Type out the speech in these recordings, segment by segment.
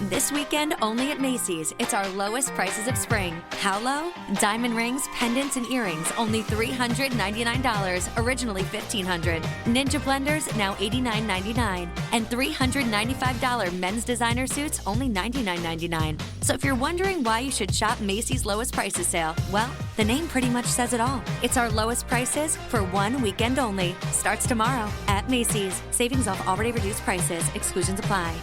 This weekend, only at Macy's, it's our lowest prices of spring. How low? Diamond rings, pendants, and earrings, only $399, originally $1,500. Ninja blenders, now $89.99. And $395 men's designer suits, only $99.99. So if you're wondering why you should shop Macy's lowest prices sale, well, the name pretty much says it all. It's our lowest prices for one weekend only. Starts tomorrow at Macy's. Savings off already reduced prices. Exclusions apply.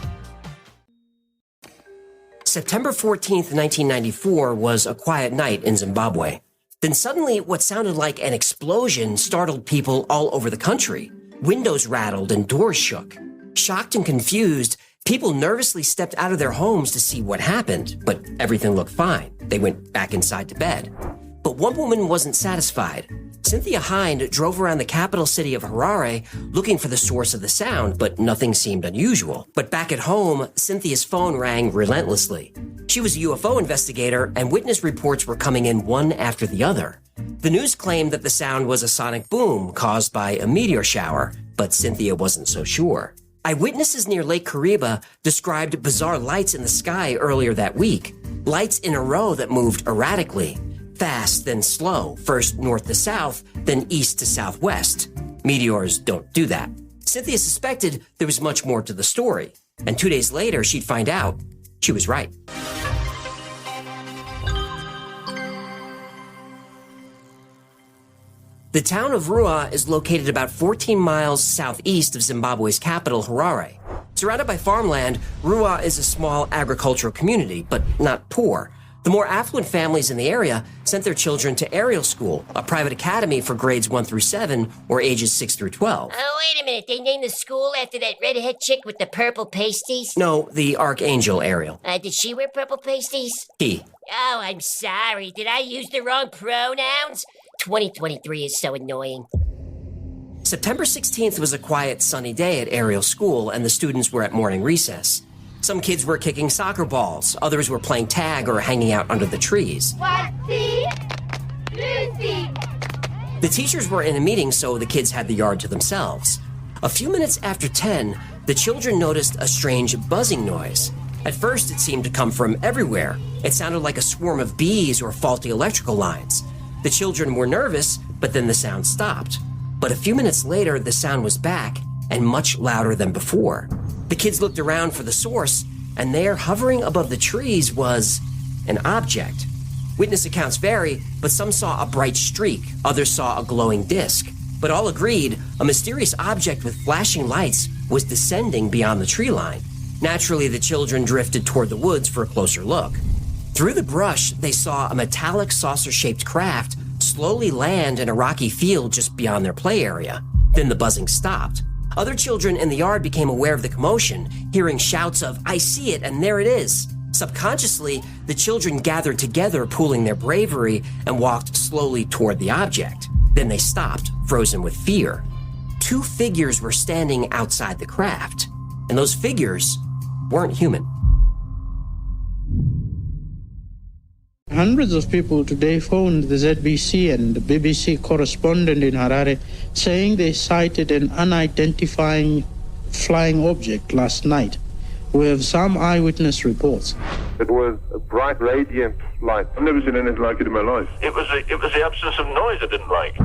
September 14th, 1994 was a quiet night in Zimbabwe. Then suddenly, what sounded like an explosion startled people all over the country. Windows rattled and doors shook. Shocked and confused, people nervously stepped out of their homes to see what happened, but everything looked fine. They went back inside to bed. But one woman wasn't satisfied. Cynthia Hind drove around the capital city of Harare looking for the source of the sound, but nothing seemed unusual. But back at home, Cynthia's phone rang relentlessly. She was a UFO investigator, and witness reports were coming in one after the other. The news claimed that the sound was a sonic boom caused by a meteor shower, but Cynthia wasn't so sure. Eyewitnesses near Lake Kariba described bizarre lights in the sky earlier that week. Lights in a row that moved erratically. Fast, then slow, first north to south, then east to southwest. Meteors don't do that. Cynthia suspected there was much more to the story, and 2 days later, she'd find out she was right. The town of Rua is located about 14 miles southeast of Zimbabwe's capital, Harare. Surrounded by farmland, Rua is a small agricultural community, but not poor. The more affluent families in the area sent their children to Ariel school, a private academy for grades 1 through 7 or ages 6 through 12. Oh, wait a minute. They named the school after that redhead chick with the purple pasties? No, the Archangel Ariel. Did she wear purple pasties? He. Oh, I'm sorry. Did I use the wrong pronouns? 2023 is so annoying. September 16th was a quiet, sunny day at Ariel school, and the students were at morning recess. Some kids were kicking soccer balls, others were playing tag or hanging out under the trees. Lucy! The teachers were in a meeting, so the kids had the yard to themselves. A few minutes after 10, the children noticed a strange buzzing noise. At first, it seemed to come from everywhere. It sounded like a swarm of bees or faulty electrical lines. The children were nervous, but then the sound stopped. But a few minutes later, the sound was back and much louder than before. The kids looked around for the source, and there, hovering above the trees, was an object. Witness accounts vary, but some saw a bright streak, others saw a glowing disc. But all agreed a mysterious object with flashing lights was descending beyond the tree line. Naturally, the children drifted toward the woods for a closer look. Through the brush, they saw a metallic saucer-shaped craft slowly land in a rocky field just beyond their play area. Then the buzzing stopped. Other children in the yard became aware of the commotion, hearing shouts of, "I see it, and there it is." Subconsciously, the children gathered together, pooling their bravery, and walked slowly toward the object. Then they stopped, frozen with fear. Two figures were standing outside the craft, and those figures weren't human. Hundreds of people today phoned the ZBC and the BBC correspondent in Harare saying they sighted an unidentified flying object last night. We have some eyewitness reports. It was a bright, radiant light. I've never seen anything like it in my life. It was the absence of noise I didn't like.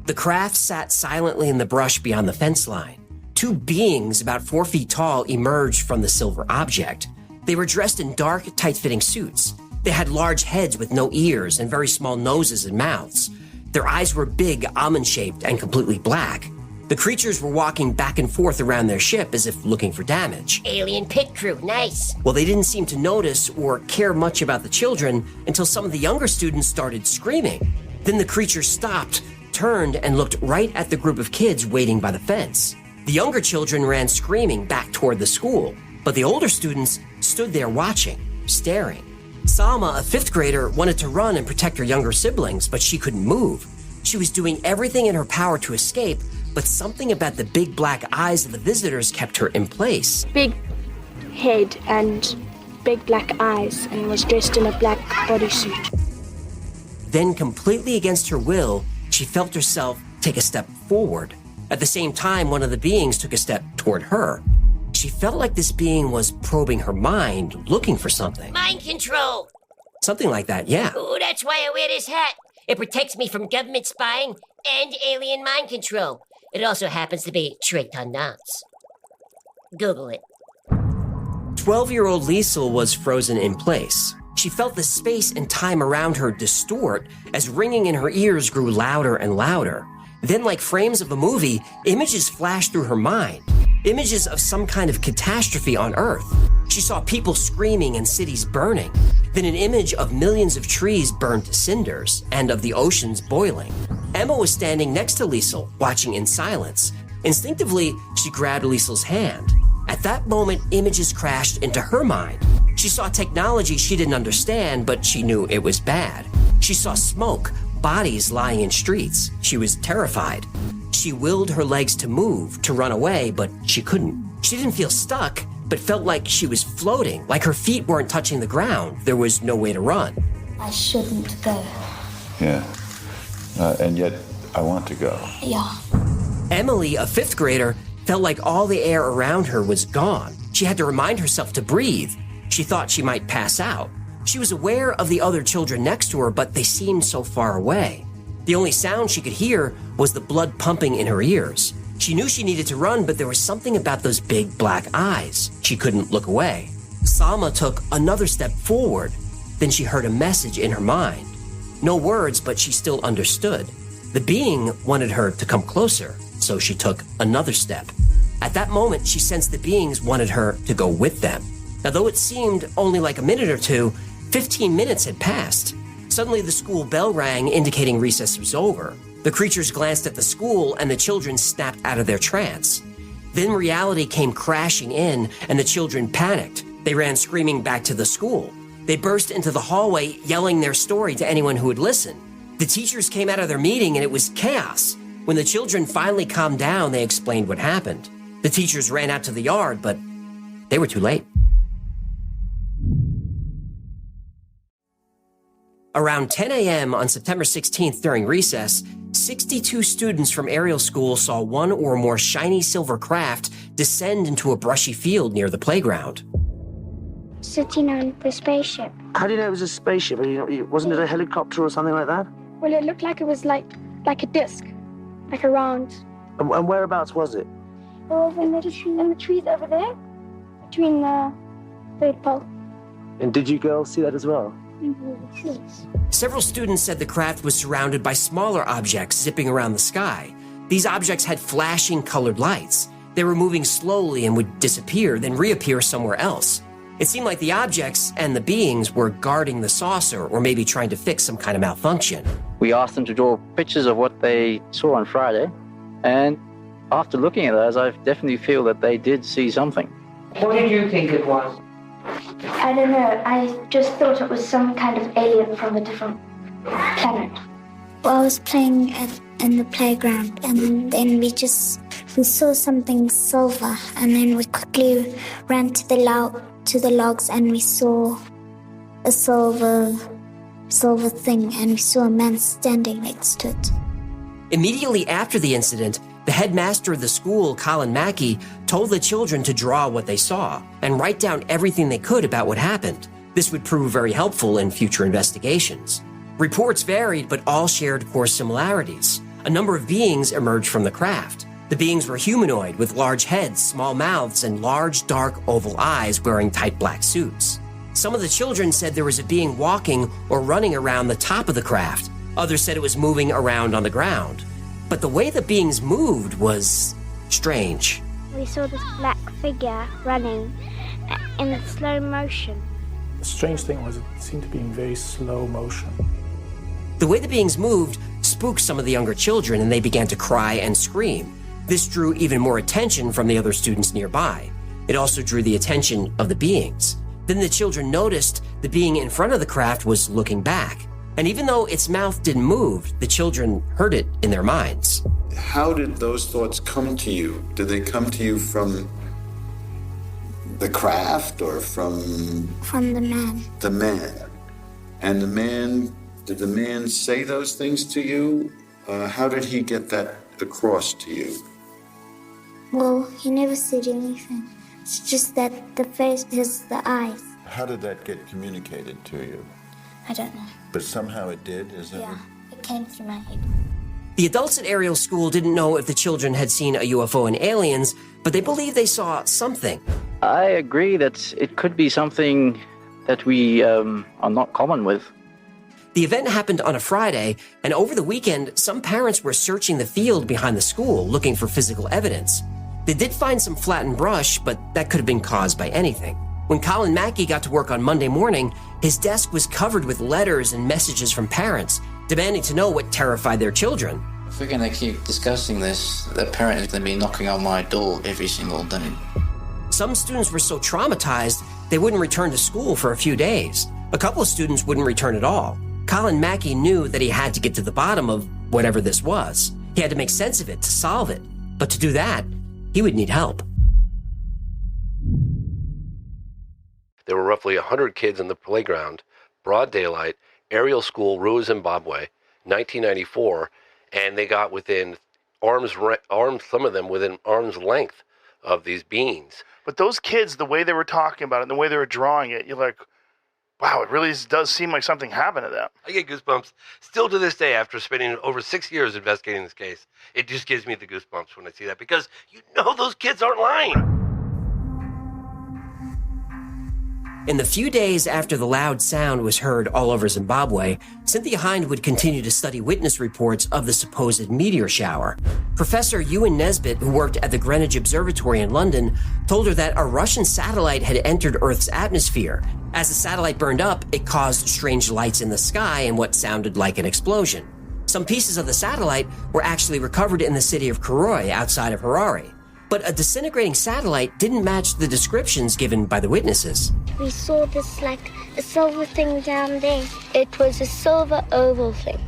The craft sat silently in the brush beyond the fence line. Two beings about 4 feet tall emerged from the silver object. They were dressed in dark, tight-fitting suits. They had large heads with no ears and very small noses and mouths. Their eyes were big, almond-shaped, and completely black. The creatures were walking back and forth around their ship as if looking for damage. Alien pit crew, nice. Well, they didn't seem to notice or care much about the children until some of the younger students started screaming. Then the creatures stopped, turned, and looked right at the group of kids waiting by the fence. The younger children ran screaming back toward the school, but the older students stood there watching, staring. Salma, a 5th grader, wanted to run and protect her younger siblings, but she couldn't move. She was doing everything in her power to escape, but something about the big black eyes of the visitors kept her in place. Big head and big black eyes, and was dressed in a black bodysuit. Then, completely against her will, she felt herself take a step forward. At the same time, one of the beings took a step toward her. She she felt like this being was probing her mind, looking for something. Mind control! Something like that, yeah. Ooh, that's why I wear this hat. It protects me from government spying and alien mind control. It also happens to be tricked on nuts. Google it. 12-year-old Liesel was frozen in place. She felt the space and time around her distort as ringing in her ears grew louder and louder. Then, like frames of a movie, images flashed through her mind. Images of some kind of catastrophe on Earth. She saw people screaming and cities burning. Then an image of millions of trees burned to cinders and of the oceans boiling. Emma was standing next to Liesel, watching in silence. Instinctively, she grabbed Liesel's hand. At that moment, images crashed into her mind. She saw technology she didn't understand, but she knew it was bad. She saw smoke, bodies lying in streets. She was terrified. She willed her legs to move, to run away, but she couldn't. She didn't feel stuck, but felt like she was floating, like her feet weren't touching the ground. There was no way to run. I shouldn't go. Yeah. And yet, I want to go. Yeah. Emily, a fifth grader, felt like all the air around her was gone. She had to remind herself to breathe. She thought she might pass out. She was aware of the other children next to her, but they seemed so far away. The only sound she could hear was the blood pumping in her ears. She knew she needed to run, but there was something about those big black eyes. She couldn't look away. Salma took another step forward. Then she heard a message in her mind. No words, but she still understood. The being wanted her to come closer, so she took another step. At that moment, she sensed the beings wanted her to go with them. Now, though it seemed only like a minute or two, 15 minutes had passed. Suddenly, the school bell rang, indicating recess was over. The creatures glanced at the school, and the children snapped out of their trance. Then reality came crashing in, and the children panicked. They ran screaming back to the school. They burst into the hallway, yelling their story to anyone who would listen. The teachers came out of their meeting, and it was chaos. When the children finally calmed down, they explained what happened. The teachers ran out to the yard, but they were too late. Around 10 a.m. on September 16th during recess, 62 students from Ariel School saw one or more shiny silver craft descend into a brushy field near the playground. Sitting on the spaceship. How do you know it was a spaceship? Wasn't it a helicopter or something like that? Well, it looked like it was like a disc, like a round. And whereabouts was it? Over in the trees over there, between the third pole. And did you girls see that as well? Several students said the craft was surrounded by smaller objects zipping around the sky. These objects had flashing colored lights. They were moving slowly and would disappear, then reappear somewhere else. It seemed like the objects and the beings were guarding the saucer or maybe trying to fix some kind of malfunction. We asked them to draw pictures of what they saw on Friday, and after looking at those, I definitely feel that they did see something. What did you think it was? I don't know. I just thought it was some kind of alien from a different planet. Well, I was playing in the playground, and then we saw something silver, and then we quickly ran to the logs, and we saw a silver thing, and we saw a man standing next to it. Immediately after the incident, the headmaster of the school, Colin Mackey, told the children to draw what they saw and write down everything they could about what happened. This would prove very helpful in future investigations. Reports varied, but all shared core similarities. A number of beings emerged from the craft. The beings were humanoid with large heads, small mouths, and large, dark, oval eyes wearing tight black suits. Some of the children said there was a being walking or running around the top of the craft. Others said it was moving around on the ground. But the way the beings moved was strange. We saw this black figure running in slow motion. The strange thing was it seemed to be in very slow motion. The way the beings moved spooked some of the younger children, and they began to cry and scream. This drew even more attention from the other students nearby. It also drew the attention of the beings. Then the children noticed the being in front of the craft was looking back. And even though its mouth didn't move, the children heard it in their minds. How did those thoughts come to you? Did they come to you from the craft or from... From the man. The man. And did the man say those things to you? How did he get that across to you? Well, he never said anything. It's just that the face is the eyes. How did that get communicated to you? I don't know. But somehow it did, is that Yeah, it came through my head. The adults at Ariel's school didn't know if the children had seen a UFO and aliens, but they believe they saw something. I agree that it could be something that we are not common with. The event happened on a Friday, and over the weekend, some parents were searching the field behind the school looking for physical evidence. They did find some flattened brush, but that could have been caused by anything. When Colin Mackey got to work on Monday morning, his desk was covered with letters and messages from parents, demanding to know what terrified their children. If we're going to keep discussing this, the parent is going to be knocking on my door every single day. Some students were so traumatized, they wouldn't return to school for a few days. A couple of students wouldn't return at all. Colin Mackey knew that he had to get to the bottom of whatever this was. He had to make sense of it to solve it. But to do that, he would need help. There were roughly 100 kids in the playground, broad daylight, Ariel School, Rua, Zimbabwe, 1994, and they got within some of them within arm's length of these beings. But those kids, the way they were talking about it and the way they were drawing it, you're like, wow, it really does seem like something happened to them. I get goosebumps still to this day after spending over 6 years investigating this case. It just gives me the goosebumps when I see that because you know those kids aren't lying. In the few days after the loud sound was heard all over Zimbabwe, Cynthia Hind would continue to study witness reports of the supposed meteor shower. Professor Ewan Nesbitt, who worked at the Greenwich Observatory in London, told her that a Russian satellite had entered Earth's atmosphere. As the satellite burned up, it caused strange lights in the sky and what sounded like an explosion. Some pieces of the satellite were actually recovered in the city of Karoi outside of Harare. But a disintegrating satellite didn't match the descriptions given by the witnesses. We saw this like a silver thing down there. It was a silver oval thing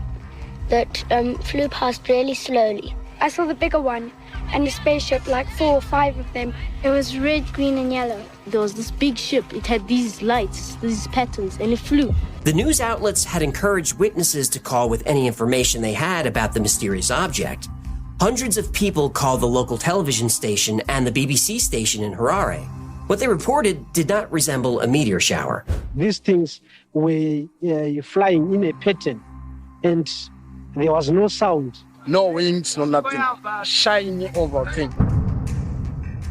that flew past really slowly. I saw the bigger one and the spaceship, like 4 or 5 of them. It was red, green, and yellow. There was this big ship. It had these lights, these patterns, and it flew. The news outlets had encouraged witnesses to call with any information they had about the mysterious object. Hundreds of people called the local television station and the BBC station in Harare. What they reported did not resemble a meteor shower. These things were flying in a pattern, and there was no sound. No wings, no nothing. Shiny oval thing.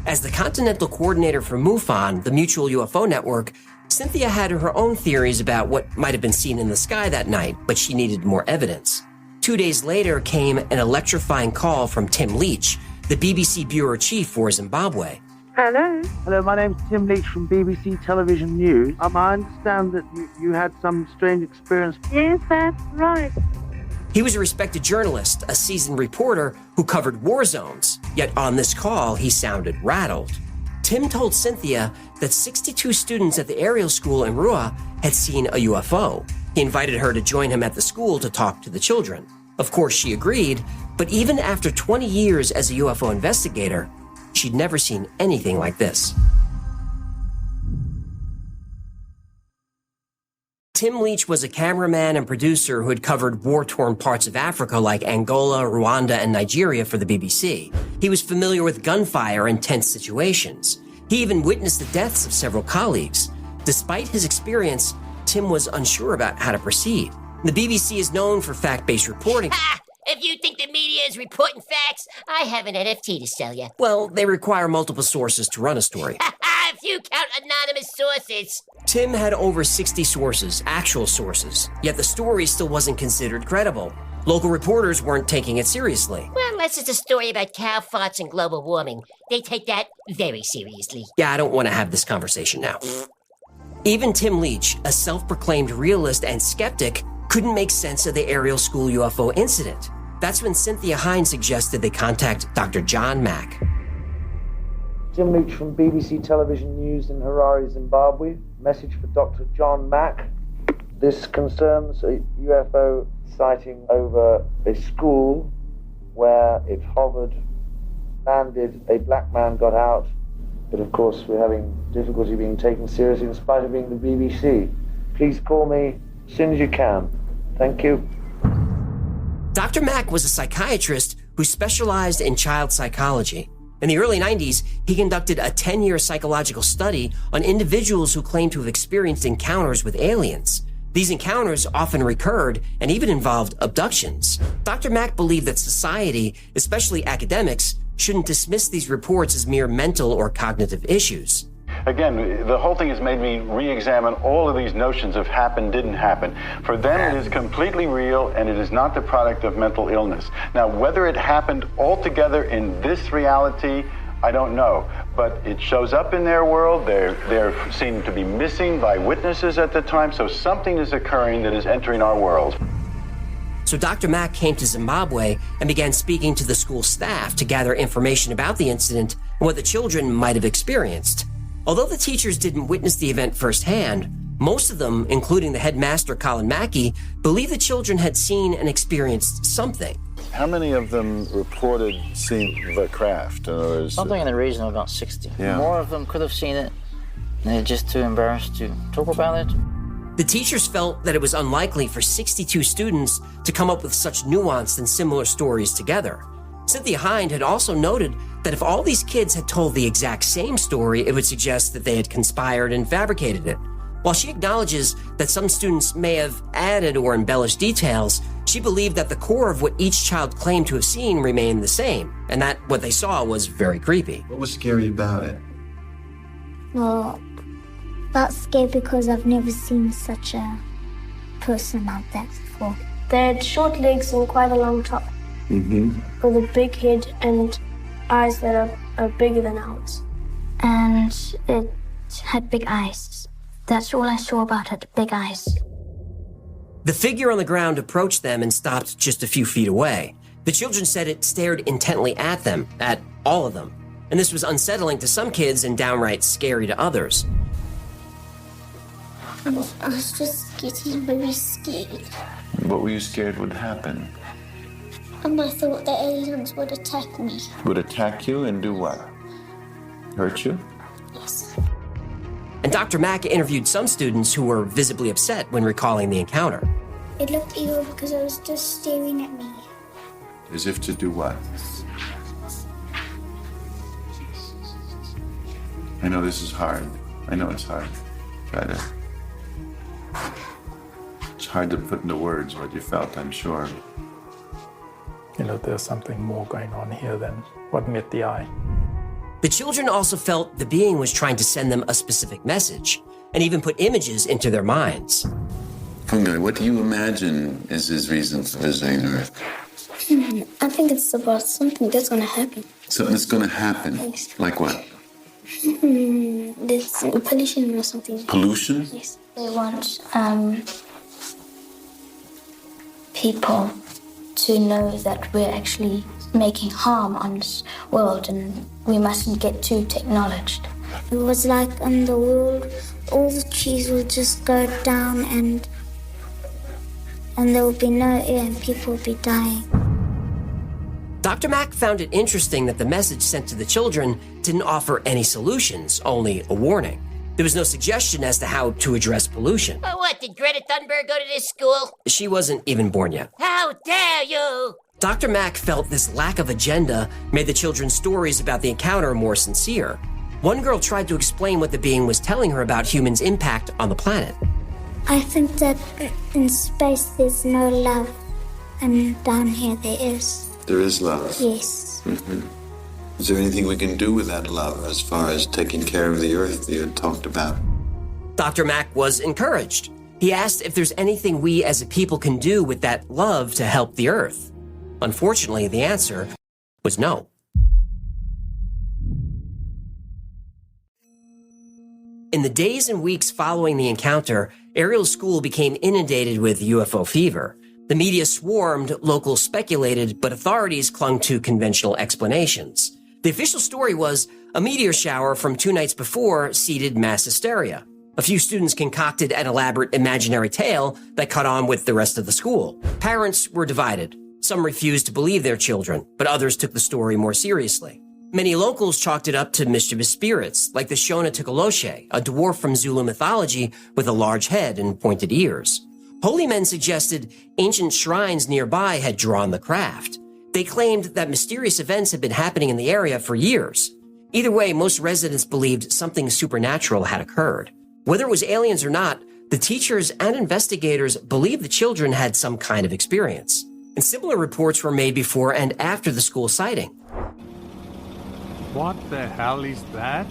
As the continental coordinator for MUFON, the Mutual UFO Network, Cynthia had her own theories about what might have been seen in the sky that night, but she needed more evidence. 2 days later came an electrifying call from Tim Leach, the BBC bureau chief for Zimbabwe. Hello. Hello, my name's Tim Leach from BBC Television News. I understand that you had some strange experience. Yes, that's right. He was a respected journalist, a seasoned reporter who covered war zones. Yet on this call, he sounded rattled. Tim told Cynthia that 62 students at the Ariel School in Rua had seen a UFO. He invited her to join him at the school to talk to the children. Of course, she agreed, but even after 20 years as a UFO investigator, she'd never seen anything like this. Tim Leach was a cameraman and producer who had covered war-torn parts of Africa like Angola, Rwanda, and Nigeria for the BBC. He was familiar with gunfire and tense situations. He even witnessed the deaths of several colleagues. Despite his experience, Tim was unsure about how to proceed. The BBC is known for fact-based reporting. Ha! If you think the media is reporting facts, I have an NFT to sell you. Well, they require multiple sources to run a story. If you count anonymous sources. Tim had over 60 sources, actual sources, yet the story still wasn't considered credible. Local reporters weren't taking it seriously. Well, unless it's a story about cow farts and global warming. They take that very seriously. Yeah, I don't want to have this conversation now. Even Tim Leach, a self-proclaimed realist and skeptic, couldn't make sense of the Ariel School UFO incident. That's when Cynthia Hind suggested they contact Dr. John Mack. Tim Leach from BBC Television News in Harare, Zimbabwe. Message for Dr. John Mack. This concerns a UFO sighting over a school where it hovered, landed, a black man got out, but of course we're having difficulty being taken seriously in spite of being the BBC. Please call me as soon as you can. Thank you. Dr. Mack was a psychiatrist who specialized in child psychology. In the early 90s, he conducted a 10-year psychological study on individuals who claimed to have experienced encounters with aliens. These encounters often recurred and even involved abductions. Dr. Mack believed that society, especially academics, shouldn't dismiss these reports as mere mental or cognitive issues. Again, the whole thing has made me re-examine all of these notions of happen, didn't happen. For them, it is completely real, and it is not the product of mental illness. Now, whether it happened altogether in this reality, I don't know. But it shows up in their world. They're seen to be missing by witnesses at the time, so something is occurring that is entering our world. So Dr. Mack came to Zimbabwe and began speaking to the school staff to gather information about the incident and what the children might have experienced. Although the teachers didn't witness the event firsthand, most of them, including the headmaster Colin Mackey, believe the children had seen and experienced something. How many of them reported seeing the craft? Something in the region of about 60. Yeah. More of them could have seen it, and they're just too embarrassed to talk about it. The teachers felt that it was unlikely for 62 students to come up with such nuanced and similar stories together. Cynthia Hind had also noted that if all these kids had told the exact same story, it would suggest that they had conspired and fabricated it. While she acknowledges that some students may have added or embellished details, she believed that the core of what each child claimed to have seen remained the same, and that what they saw was very creepy. What was scary about it? Well, that's scary because I've never seen such a person like that before. They had short legs and quite a long top. With a big head and eyes that are bigger than ours. And it had big eyes. That's all I saw about it, big eyes. The figure on the ground approached them and stopped just a few feet away. The children said it stared intently at them, at all of them. And this was unsettling to some kids and downright scary to others. I was just getting very scared. What were you scared would happen? And I thought the aliens would attack me. Would attack you and do what? Hurt you? Yes. And Dr. Mack interviewed some students who were visibly upset when recalling the encounter. It looked evil because it was just staring at me. As if to do what? I know this is hard. I know it's hard. It's hard to put into words what you felt, I'm sure. You know, there's something more going on here than what met the eye. The children also felt the being was trying to send them a specific message, and even put images into their minds. Fungi, what do you imagine is his reason for visiting Earth? I think it's about something that's going to happen. Something that's going to happen? Yes. Like what? There's pollution or something. Pollution? Yes. They want people to know that we're actually making harm on this world and we mustn't get too technologized. It was like in the world, all the trees will just go down and there will be no air and people will be dying. Dr. Mack found it interesting that the message sent to the children didn't offer any solutions, only a warning. There was no suggestion as to how to address pollution. What, did Greta Thunberg go to this school? She wasn't even born yet. How dare you! Dr. Mack felt this lack of agenda made the children's stories about the encounter more sincere. One girl tried to explain what the being was telling her about humans' impact on the planet. I think that in space there's no love, and down here there is. There is love? Yes. Is there anything we can do with that love as far as taking care of the Earth that you had talked about? Dr. Mack was encouraged. He asked if there's anything we as a people can do with that love to help the Earth. Unfortunately, the answer was no. In the days and weeks following the encounter, Ariel's school became inundated with UFO fever. The media swarmed, locals speculated, but authorities clung to conventional explanations. The official story was a meteor shower from 2 nights before seeded mass hysteria. A few students concocted an elaborate imaginary tale that caught on with the rest of the school. Parents were divided. Some refused to believe their children, but others took the story more seriously. Many locals chalked it up to mischievous spirits, like the Shona Tukuloshe, a dwarf from Zulu mythology with a large head and pointed ears. Holy men suggested ancient shrines nearby had drawn the craft. They claimed that mysterious events had been happening in the area for years. Either way, most residents believed something supernatural had occurred. Whether it was aliens or not, the teachers and investigators believed the children had some kind of experience. And similar reports were made before and after the school sighting. What the hell is that?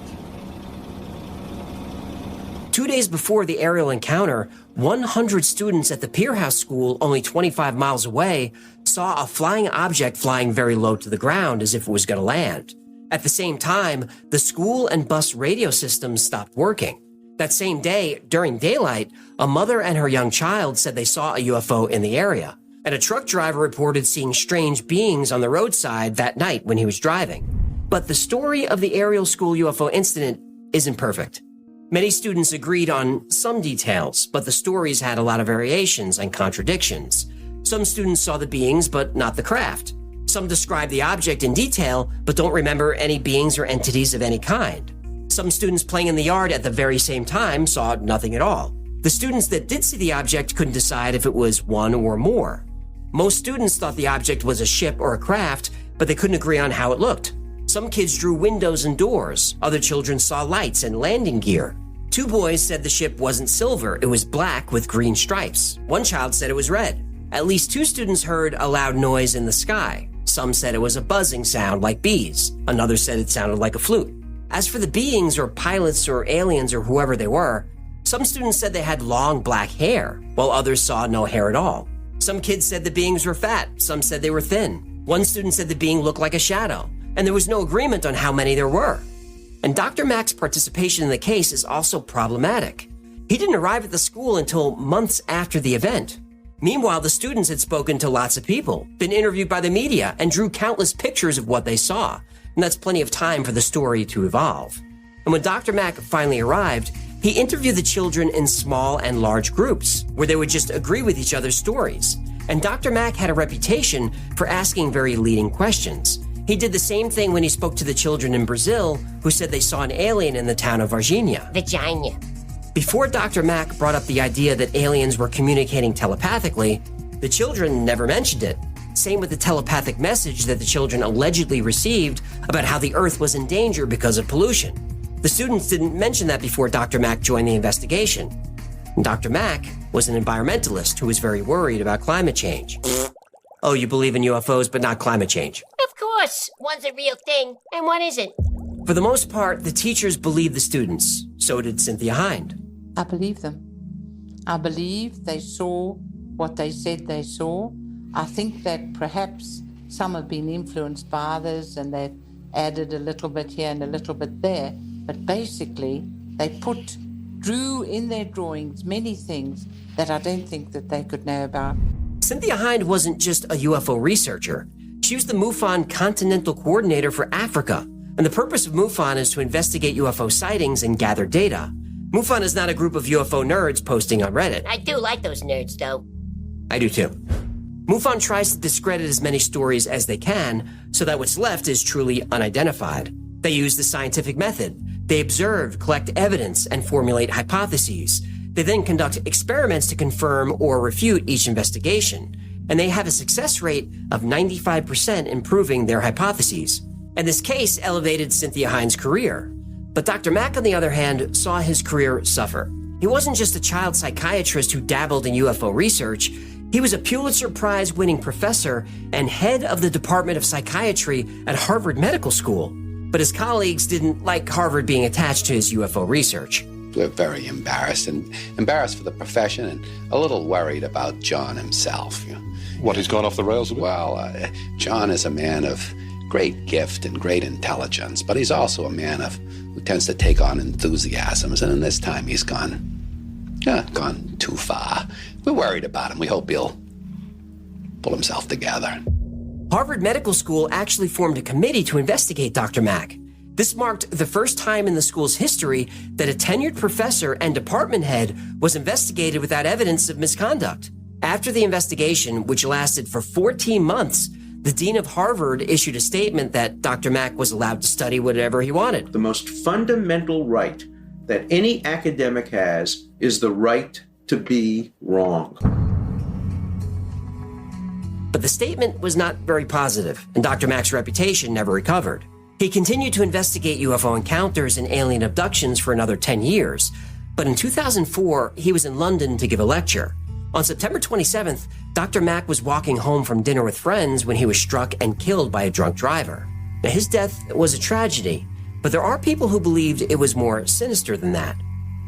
2 days before the aerial encounter, 100 students at the Pier House School, only 25 miles away, saw a flying object flying very low to the ground as if it was going to land. At the same time, the school and bus radio systems stopped working. That same day, during daylight, a mother and her young child said they saw a UFO in the area, and a truck driver reported seeing strange beings on the roadside that night when he was driving. But the story of the Ariel School UFO incident isn't perfect. Many students agreed on some details, but the stories had a lot of variations and contradictions. Some students saw the beings, but not the craft. Some described the object in detail, but don't remember any beings or entities of any kind. Some students playing in the yard at the very same time saw nothing at all. The students that did see the object couldn't decide if it was one or more. Most students thought the object was a ship or a craft, but they couldn't agree on how it looked. Some kids drew windows and doors. Other children saw lights and landing gear. 2 boys said the ship wasn't silver, it was black with green stripes. One child said it was red. At least 2 students heard a loud noise in the sky. Some said it was a buzzing sound like bees. Another said it sounded like a flute. As for the beings or pilots or aliens or whoever they were, some students said they had long black hair, while others saw no hair at all. Some kids said the beings were fat, some said they were thin. One student said the being looked like a shadow, and there was no agreement on how many there were. And Dr. Mack's participation in the case is also problematic. He didn't arrive at the school until months after the event. Meanwhile, the students had spoken to lots of people, been interviewed by the media, and drew countless pictures of what they saw. And that's plenty of time for the story to evolve. And when Dr. Mack finally arrived, he interviewed the children in small and large groups, where they would just agree with each other's stories. And Dr. Mack had a reputation for asking very leading questions. He did the same thing when he spoke to the children in Brazil who said they saw an alien in the town of Varginha. Vagina. Before Dr. Mack brought up the idea that aliens were communicating telepathically, the children never mentioned it. Same with the telepathic message that the children allegedly received about how the Earth was in danger because of pollution. The students didn't mention that before Dr. Mack joined the investigation. And Dr. Mack was an environmentalist who was very worried about climate change. Oh, you believe in UFOs but not climate change? Of course, one's a real thing and one isn't. For the most part, the teachers believed the students. So did Cynthia Hind. I believe them. I believe they saw what they said they saw. I think that perhaps some have been influenced by others and they've added a little bit here and a little bit there. But basically, they drew in their drawings many things that I don't think that they could know about. Cynthia Hind wasn't just a UFO researcher. She was the MUFON Continental Coordinator for Africa. And the purpose of MUFON is to investigate UFO sightings and gather data. MUFON is not a group of UFO nerds posting on Reddit. I do like those nerds, though. I do too. MUFON tries to discredit as many stories as they can so that what's left is truly unidentified. They use the scientific method. They observe, collect evidence, and formulate hypotheses. They then conduct experiments to confirm or refute each investigation. And they have a success rate of 95% in proving their hypotheses. And this case elevated Cynthia Hind's career. But Dr. Mack, on the other hand, saw his career suffer. He wasn't just a child psychiatrist who dabbled in UFO research. He was a Pulitzer Prize-winning professor and head of the Department of Psychiatry at Harvard Medical School. But his colleagues didn't like Harvard being attached to his UFO research. We're very embarrassed for the profession and a little worried about John himself. You know. What, he's gone off the rails a bit? Well, John is a man of great gift and great intelligence, but he's also a man who tends to take on enthusiasms, and in this time he's gone too far. We're worried about him. We hope he'll pull himself together. Harvard Medical School actually formed a committee to investigate Dr. Mack. This marked the first time in the school's history that a tenured professor and department head was investigated without evidence of misconduct. After the investigation, which lasted for 14 months, the dean of Harvard issued a statement that Dr. Mack was allowed to study whatever he wanted. The most fundamental right that any academic has is the right to be wrong. But the statement was not very positive, and Dr. Mack's reputation never recovered. He continued to investigate UFO encounters and alien abductions for another 10 years, but in 2004, he was in London to give a lecture. On September 27th, Dr. Mack was walking home from dinner with friends when he was struck and killed by a drunk driver. Now, his death was a tragedy, but there are people who believed it was more sinister than that.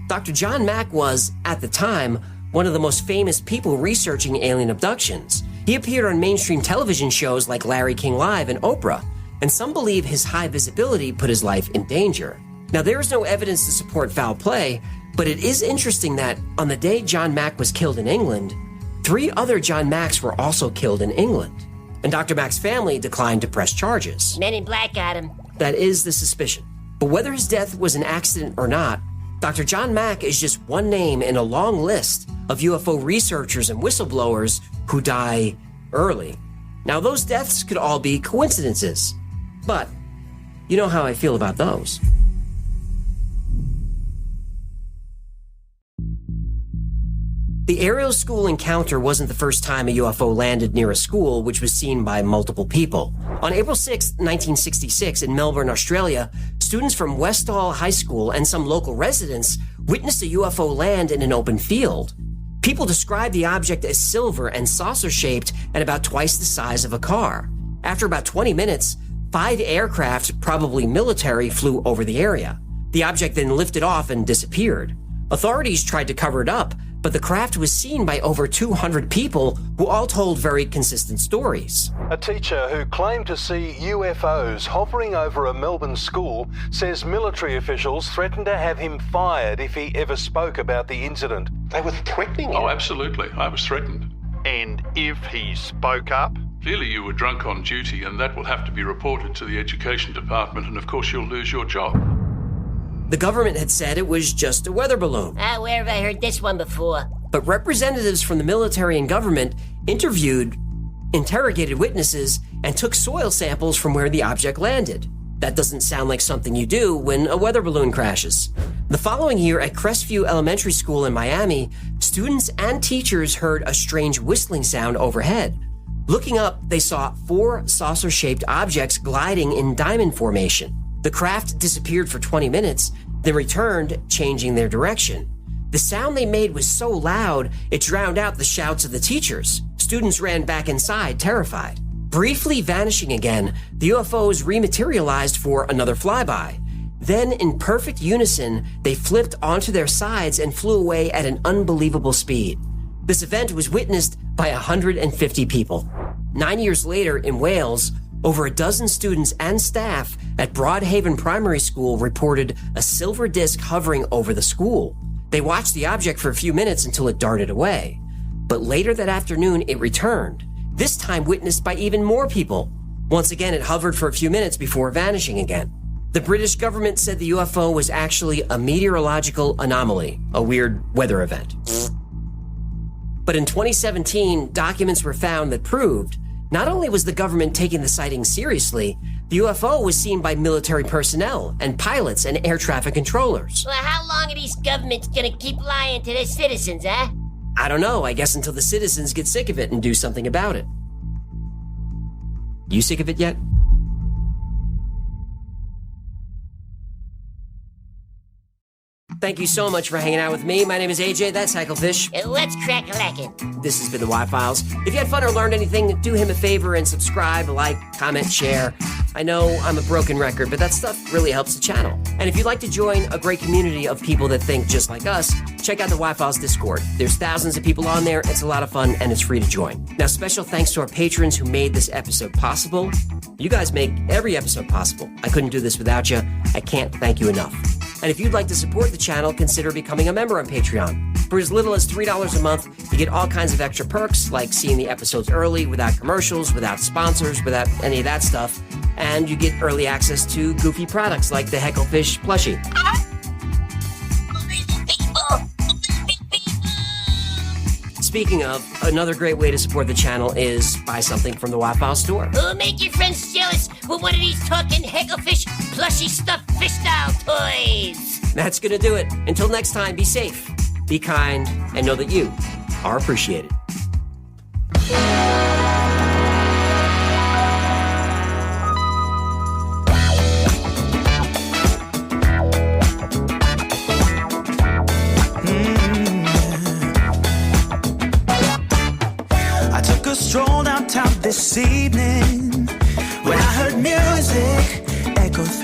Dr. John Mack was, at the time, one of the most famous people researching alien abductions. He appeared on mainstream television shows like Larry King Live and Oprah, and some believe his high visibility put his life in danger. Now, there is no evidence to support foul play, but it is interesting that on the day John Mack was killed in England, 3 other John Macks were also killed in England, and Dr. Mack's family declined to press charges. Men in Black got him. That is the suspicion. But whether his death was an accident or not, Dr. John Mack is just one name in a long list of UFO researchers and whistleblowers who die early. Now, those deaths could all be coincidences, but you know how I feel about those. The Ariel school encounter wasn't the first time a UFO landed near a school, which was seen by multiple people. On April 6, 1966, in Melbourne, Australia, students from Westall High School and some local residents witnessed a UFO land in an open field. People described the object as silver and saucer-shaped and about twice the size of a car. After about 20 minutes, 5 aircraft, probably military, flew over the area. The object then lifted off and disappeared. Authorities tried to cover it up, but the craft was seen by over 200 people who all told very consistent stories. A teacher who claimed to see UFOs hovering over a Melbourne school says military officials threatened to have him fired if he ever spoke about the incident. They were threatening him? Oh, absolutely. I was threatened. And if he spoke up? Clearly you were drunk on duty, and that will have to be reported to the education department, and of course you'll lose your job. The government had said it was just a weather balloon. Where have I heard this one before? But representatives from the military and government interrogated witnesses, and took soil samples from where the object landed. That doesn't sound like something you do when a weather balloon crashes. The following year at Crestview Elementary School in Miami, students and teachers heard a strange whistling sound overhead. Looking up, they saw 4 saucer-shaped objects gliding in diamond formation. The craft disappeared for 20 minutes, then returned, changing their direction. The sound they made was so loud, it drowned out the shouts of the teachers. Students ran back inside, terrified. Briefly vanishing again, the UFOs rematerialized for another flyby. Then, in perfect unison, they flipped onto their sides and flew away at an unbelievable speed. This event was witnessed by 150 people. 9 years later, in Wales, over a dozen students and staff at Broadhaven Primary School reported a silver disc hovering over the school. They watched the object for a few minutes until it darted away. But later that afternoon, it returned, this time witnessed by even more people. Once again, it hovered for a few minutes before vanishing again. The British government said the UFO was actually a meteorological anomaly, a weird weather event. But in 2017, documents were found that proved not only was the government taking the sighting seriously, the UFO was seen by military personnel and pilots and air traffic controllers. Well, how long are these governments gonna keep lying to their citizens, eh? I don't know, I guess until the citizens get sick of it and do something about it. You sick of it yet? Thank you so much for hanging out with me. My name is AJ, that's Hecklefish. Let's crack-a-lackin'. This has been the Y-Files. If you had fun or learned anything, do him a favor and subscribe, like, comment, share. I know I'm a broken record, but that stuff really helps the channel. And if you'd like to join a great community of people that think just like us, check out the Y-Files Discord. There's thousands of people on there, it's a lot of fun, and it's free to join. Now, special thanks to our patrons who made this episode possible. You guys make every episode possible. I couldn't do this without you. I can't thank you enough. And if you'd like to support the channel, consider becoming a member on Patreon. For as little as $3 a month, you get all kinds of extra perks, like seeing the episodes early, without commercials, without sponsors, without any of that stuff. And you get early access to goofy products like the Hecklefish plushie. Speaking of, another great way to support the channel is buy something from the Y-Files store. Make your friends jealous with one of these talking Hecklefish plushy stuffed fish style toys. That's gonna do it. Until next time, be safe, be kind, and know that you are appreciated.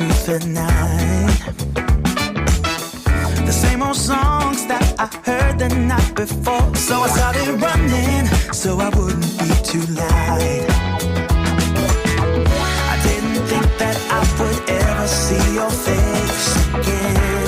through the night. The same old songs that I heard the night before. So I started running so I wouldn't be too loud. I didn't think that I would ever see your face again.